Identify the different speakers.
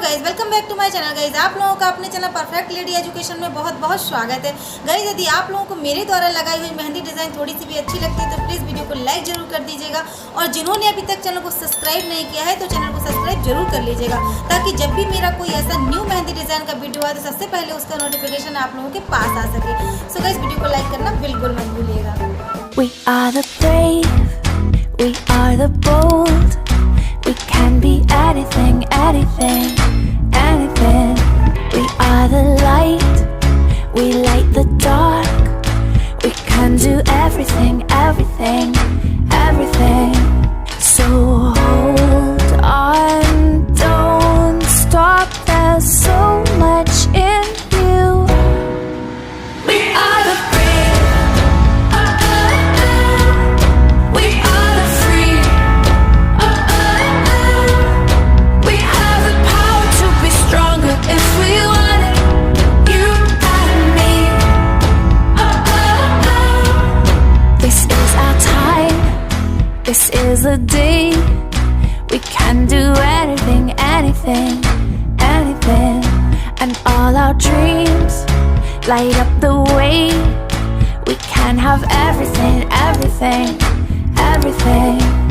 Speaker 1: Guys, welcome back to my channel. Guys, आप लोगों का अपने चैनल परफेक्ट लेडी एजुकेशन में बहुत बहुत स्वागत है। गाइज, यदि आप लोगों को मेरे द्वारा लगाई हुई मेहंदी डिज़ाइन थोड़ी सी भी अच्छी लगती है तो प्लीज़ वीडियो को लाइक जरूर कर दीजिएगा, और जिन्होंने अभी तक चैनल को सब्सक्राइब नहीं किया है तो चैनल को सब्सक्राइब जरूर कर लीजिएगा, ताकि जब भी मेरा कोई ऐसा न्यू मेहंदी डिज़ाइन का वीडियो आए तो सबसे पहले उसका नोटिफिकेशन आप लोगों के पास आ सके। सो गाइज, वीडियो को लाइक करना बिल्कुल मत भूलिएगा।
Speaker 2: We are the brave, we are the bold. We can be anything, anything, anything. We are the light, we light the dark. We can do everything, everything, everything. So hold on, don't stop, there's so much in you. We are the This is the day we can do anything, anything, anything. And all our dreams light up the way. We can have everything, everything, everything.